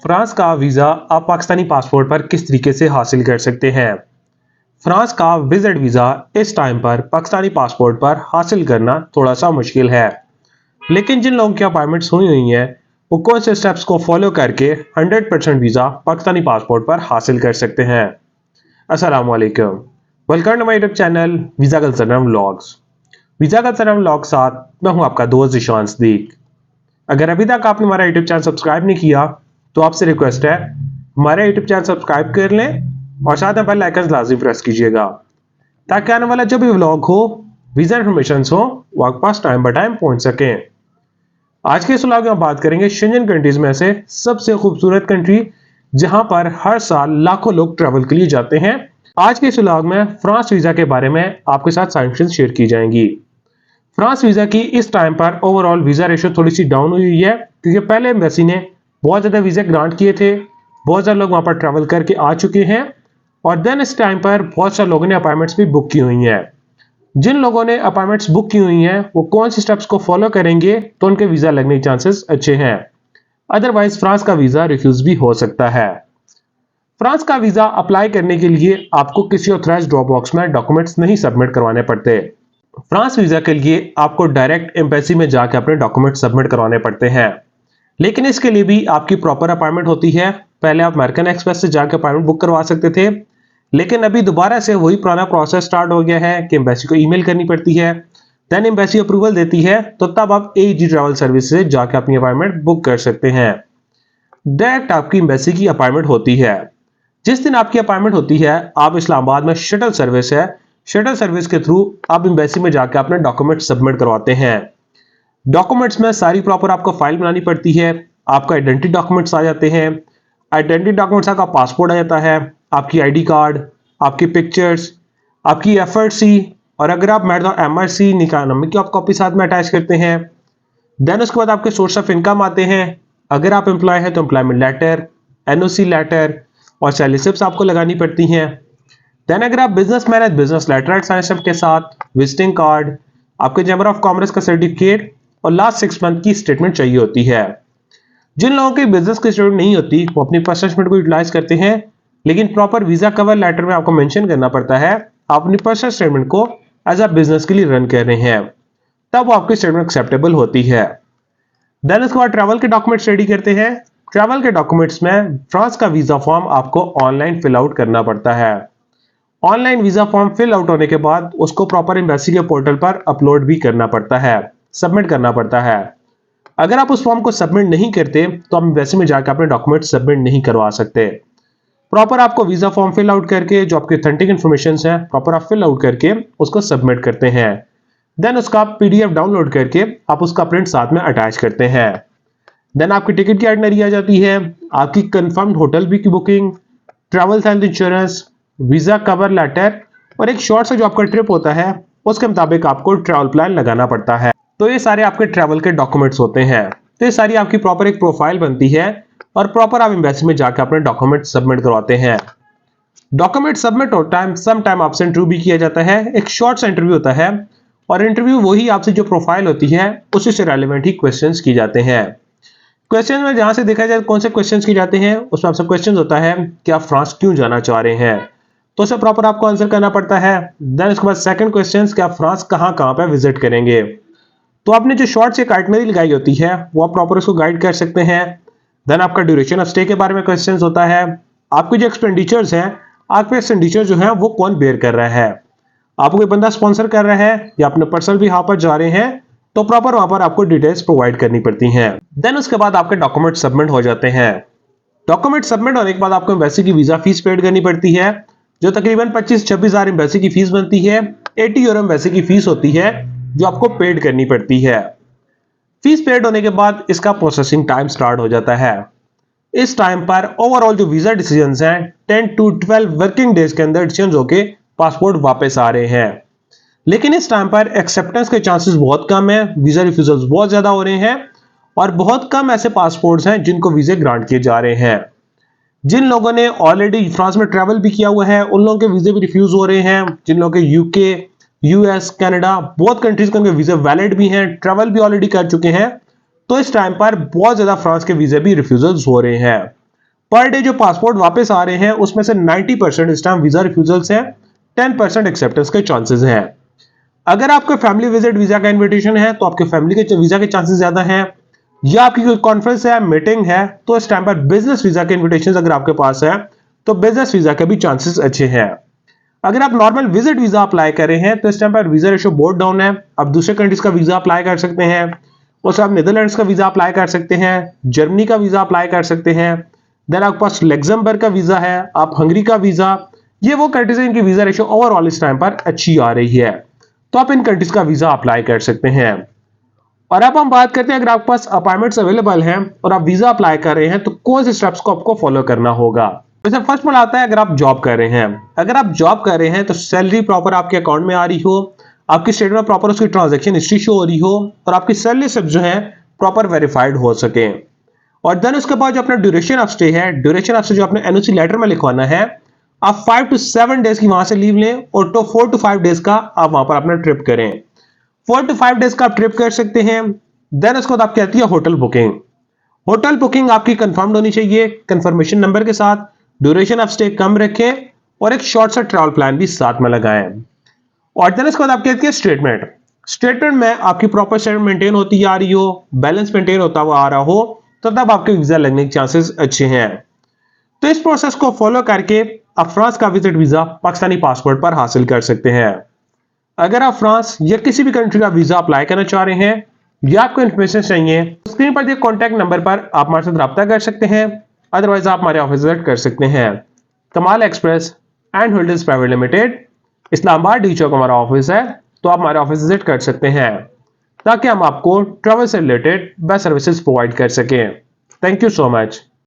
France का visa आप Pakistani passport पर किस तरीके से हासिल कर सकते हैं। फ्रांस का विजिट वीज़ा इस टाइम पर पाकिस्तानी पासपोर्ट पर हासिल करना थोड़ा सा मुश्किल है, लेकिन जिन लोगों की अपॉइंटमेंट्स हुई हुई हैं वो कौन से स्टेप्स को फॉलो करके 100% वीज़ा पाकिस्तानी पासपोर्ट पर हासिल कर सकते हैं। अस्सलाम वालेकुम, welcome to my YouTube channel visa cultural vlogs. Visa cultural vlog साथ मैं हूं आपका दोस्त ईशान सदीक। अगर अभी तक आपने हमारा यूट्यूब चैनल सब्सक्राइब नहीं किया तो आपसे रिक्वेस्ट है हमारे यूट्यूब चैनल सब्सक्राइब कर लें और साथ में बेल आइकन लाजमी प्रेस कीजिएगा ताकि आने वाला जो भी व्लॉग हो, वीजा इन्फॉर्मेशन हो, वो आपके पास टाइम बाय टाइम पहुंच सके। आज के इस व्लॉग में हम बात करेंगे शेंजन कंट्रीज में से सबसे खूबसूरत कंट्री जहां पर हर साल लाखों लोग ट्रैवल के लिए जाते हैं। आज के इस व्लॉग में फ्रांस वीजा के बारे में आपके साथ सजेशन शेयर की जाएंगी। फ्रांस वीजा की इस टाइम पर ओवरऑल वीजा रेशियो थोड़ी सी डाउन हुई है क्योंकि पहले एम्बेसी ने बहुत ज्यादा वीजा ग्रांट किए थे, बहुत ज्यादा लोग वहां पर ट्रैवल करके आ चुके हैं और देन इस टाइम पर बहुत सारे लोगों ने अपॉइंटमेंट्स भी बुक की हुई हैं। जिन लोगों ने अपॉइंटमेंट्स बुक की हुई हैं वो कौन से स्टेप्स को फॉलो करेंगे तो उनके वीजा लगने के चांसेस अच्छे हैं, अदरवाइज फ्रांस का वीजा रिफ्यूज भी हो सकता है। फ्रांस का वीजा अप्लाई करने के लिए आपको किसी ऑथराइज्ड ड्रॉप बॉक्स में डॉक्यूमेंट्स नहीं सबमिट करवाने पड़ते। फ्रांस वीजा के लिए आपको डायरेक्ट एम्बेसी में जाकर अपने डॉक्यूमेंट सबमिट करवाने पड़ते हैं, लेकिन इसके लिए भी आपकी प्रॉपर अपॉइंटमेंट होती है। पहले आप अमेरिकन एक्सप्रेस से जाकर अपॉइंटमेंट बुक करवा सकते थे, लेकिन अभी दोबारा से वही पुराना प्रोसेस स्टार्ट हो गया है कि एम्बेसी को ईमेल करनी पड़ती है, देन एम्बेसी अप्रूवल देती है तो तब आप एजी ट्रैवल सर्विस से जाकर अपनी अपॉइंटमेंट बुक कर सकते हैं। डायरेक्ट आपकी एम्बेसी की अपॉइंटमेंट होती है। जिस दिन आपकी अपॉइंटमेंट होती है आप इस्लामाबाद में शटल सर्विस है, शटल सर्विस के थ्रू आप एम्बेसी में जाकर अपने डॉक्यूमेंट सबमिट करवाते हैं। डॉक्यूमेंट्स में सारी प्रॉपर आपको फाइल बनानी पड़ती है। आपका आइडेंटिटी डॉक्यूमेंट्स आ जाते हैं, आइडेंटिटी डॉक्यूमेंट्स आपका पासपोर्ट आ जाता है, आपकी आईडी कार्ड, आपकी पिक्चर्स, आपकी एफआरसी और अगर आप मैरिड हो एमआरसी निकाह की आप कॉपी साथ में अटैच करते हैं। देन उसके बाद आपके सोर्स ऑफ इनकम आते हैं। अगर आप एम्प्लॉय हैं तो एम्प्लॉयमेंट लेटर, एनओसी लेटर और सैलरी स्लिप्स आपको लगानी पड़ती हैं। देन अगर आप बिजनेसमैन है, बिजनेस लेटर साइन के साथ विजिटिंग कार्ड, आपके चैम्बर ऑफ कॉमर्स का सर्टिफिकेट और लास्ट 6 मंथ की स्टेटमेंट चाहिए होती है। जिन लोगों की बिजनेस की स्टेटमेंट नहीं होती वो अपनी पर्सनल स्टेटमेंट को यूटिलाइज करते हैं, लेकिन प्रॉपर वीजा कवर लेटर में आपको मेंशन करना पड़ता है आप अपनी पर्सनल स्टेटमेंट को एज अ बिजनेस के लिए रन कर रहे हैं, तब आपकी स्टेटमेंट एक्सेप्टेबल होती है। देन उसके बाद ट्रैवल के डॉक्यूमेंट्स रेडी करते हैं। ट्रैवल के डॉक्यूमेंट्स में फ्रांस का वीजा फॉर्म आपको ऑनलाइन फिल आउट करना पड़ता है। Online visa form fill out होने के बाद उसको प्रॉपर एम्बेसी के पोर्टल पर अपलोड भी करना पड़ता है, सबमिट करना पड़ता है। अगर आप उस फॉर्म को सबमिट नहीं करते तो आप एम्बेसी में जाकर अपने डॉक्यूमेंट सबमिट नहीं करवा सकते। प्रॉपर आपको वीजा फॉर्म फिल आउट करके जो आपके ऑथेंटिक इन्फॉर्मेशन है प्रॉपर आप फिल आउट करके उसको सबमिट करते हैं। देन उसका पीडीएफ डाउनलोड करके आप उसका प्रिंट साथ में अटैच करते हैं। देन आपकी टिकट की आइटनरी आ जाती है, आपकी कंफर्म्ड होटल की booking, travel health insurance, visa cover letter और एक शॉर्ट सा जो आपका ट्रिप होता है उसके मुताबिक आपको ट्रैवल प्लान लगाना पड़ता है। तो ये सारे आपके ट्रैवल के डॉक्यूमेंट्स होते हैं। तो ये सारी आपकी प्रॉपर एक प्रोफाइल बनती है और प्रॉपर आप एम्बेसी में जाकर अपने डॉक्यूमेंट सबमिट करवाते हैं। डॉक्यूमेंट सबमिट हो टाइम सम टाइम आपसे इंटरव्यू भी किया जाता है, एक शॉर्ट सा इंटरव्यू होता है और इंटरव्यू वही आपसे जो प्रोफाइल होती है उसी से रेलिवेंट ही क्वेश्चंस किए जाते हैं। क्वेश्चन में जहां से देखा जाए कौन से क्वेश्चंस किए जाते हैं उसमें आपसे क्वेश्चन होता है कि आप फ्रांस क्यों जाना चाह रहे हैं, तो उसे प्रॉपर आपको आंसर करना पड़ता है। देन उसके बाद सेकंड क्वेश्चन कि आप फ्रांस कहां कहां पे विजिट करेंगे, तो आपने जो शॉर्ट से आइटनरी लगाई होती है वो आप प्रॉपर उसको गाइड कर सकते हैं। देन आपका ड्यूरेशन ऑफ स्टे के बारे में क्वेश्चन होता है, आपके जो एक्सपेंडिचर्स हैं आपके एक्सपेंडिचर जो है वो कौन बेयर कर रहा है, आपको कोई बंदा स्पॉन्सर कर रहा है या अपने पर्सनल भी वहां पर जा रहे हैं, तो प्रॉपर वहां पर आपको डिटेल्स प्रोवाइड करनी पड़ती हैं। देन उसके बाद आपके डॉक्यूमेंट सबमिट हो जाते हैं। डॉक्यूमेंट सबमिट होने के बाद आपको एम्बेसी की वीजा फीस पेड करनी पड़ती है जो तकरीबन 25-26 हजार एम्बेसी की फीस बनती है। 80 यूरो एम्बेसी की फीस होती है जो आपको पेड करनी पड़ती है। फीस पेड होने के बाद इसका प्रोसेसिंग टाइम स्टार्ट हो जाता है। इस टाइम पर ओवरऑल जो वीजा डिसीजंस हैं 10 to 12 वर्किंग डेज के अंदर डिसीजन होके पासपोर्ट वापस आ रहे हैं, लेकिन इस टाइम पर एक्सेप्टेंस के चांसेस बहुत कम है, वीजा रिफ्यूजल्स बहुत ज्यादा हो रहे हैं और बहुत कम ऐसे पासपोर्ट्स हैं जिनको वीजे ग्रांट किए जा रहे हैं। जिन लोगों ने ऑलरेडी फ्रांस में ट्रैवल भी किया हुआ है उन लोगों के वीजे भी रिफ्यूज हो रहे हैं। जिन लोगों के यूके, यूएस, कनाडा बहुत कंट्रीज के उनके वीजे वैलिड भी हैं, ट्रैवल भी ऑलरेडी कर चुके हैं, तो इस टाइम पर बहुत ज्यादा फ्रांस के वीजे भी रिफ्यूजल्स हो रहे हैं। पर डे जो पासपोर्ट वापस आ रहे हैं उसमें से 90% इस टाइम वीजा रिफ्यूजल्स हैं, 10% एक्सेप्टेंस के चांसेस हैं। अगर आपके फैमिली विजिट वीजा का इन्विटेशन है तो आपके फैमिली के वीजा के चांसेस ज्यादा हैं, या आपकी कोई कॉन्फ्रेंस है, मीटिंग है, तो इस टाइम पर बिजनेस वीजा के इन्विटेशन अगर आपके पास है तो बिजनेस वीजा के भी चांसेस अच्छे हैं। अगर आप नॉर्मल विजिट वीजा अप्लाई कर रहे हैं तो इस टाइम पर वीजा रेशो बहुत डाउन है। आप दूसरे कंट्रीज का वीजा अप्लाई कर सकते हैं, उससे आप नीदरलैंड्स का वीजा अप्लाई कर सकते हैं, जर्मनी का वीजा अप्लाई कर सकते हैं, देन आपके पास लग्जमबर्ग का वीजा है, आप हंगरी का वीजा, ये वो कंट्रीज है इनकी वीजा रेशो ओवरऑल इस टाइम पर अच्छी आ रही है, तो आप इन कंट्रीज का वीजा अप्लाई कर सकते हैं। और अब हम बात करते हैं अगर आपके पास अपॉइंटमेंट्स अवेलेबल हैं और आप वीजा अप्लाई कर रहे हैं तो कौन से स्टेप्स को आपको फॉलो करना होगा। वैसे फर्स्ट वन आता है अगर आप जॉब कर रहे हैं। अगर आप जॉब कर रहे हैं तो सैलरी प्रॉपर आपके अकाउंट में आ रही हो, आपकी स्टेटमेंट में प्रॉपर उसकी ट्रांजैक्शन हिस्ट्री शो हो रही हो और आपकी सैलरी स्लिप जो है प्रॉपर वेरीफाइड हो सके। और देन उसके बाद जो अपना ड्यूरेशन ऑफ स्टे है, ड्यूरेशन ऑफ स्टे जो अपने एनओसी लेटर में लिखवाना है, आप 5 to 7 डेज की वहां से लीव लें और तो 4 to 5 डेज का आप वहां पर अपना ट्रिप करें। 4 to 5 डेज का आप ट्रिप कर सकते हैं। देन उसके बाद आपकी आती है होटल बुकिंग। होटल बुकिंग आपकी कंफर्म्ड होनी चाहिए कंफर्मेशन नंबर के साथ, ड्यूरेशन ऑफ स्टे कम रखें और एक शॉर्ट सा ट्रैवल प्लान भी साथ में लगाएं। और देन उसके बाद आपकी आती है स्टेटमेंट। स्टेटमेंट में आपकी प्रॉपर स्टेटमेंट मेंटेन होती आ रही हो, बैलेंस मेंटेन होता हुआ आ रहा हो, तो तब आपके वीजा लगने के चांसेस अच्छे हैं। तो इस प्रोसेस को फॉलो करके आप फ्रांस का विजिट वीजा पाकिस्तानी पासपोर्ट पर हासिल कर सकते हैं। अगर आप फ्रांस या किसी भी कंट्री का वीजा अप्लाई करना चाह रहे हैं या आपको इन्फॉर्मेशन चाहिए, स्क्रीन पर दिए कॉन्टैक्ट नंबर पर आप हमारे साथ रब्ता कर सकते हैं। अदरवाइज आप हमारे ऑफिस विजिट कर सकते हैं। Kamal Express and Holders Private Limited, Islamabad D Chowk हमारा ऑफिस है, तो आप हमारे ऑफिस विजिट कर सकते हैं ताकि हम आपको ट्रैवल से रिलेटेड बेस्ट सर्विसेज प्रोवाइड कर सकें। Thank you so much.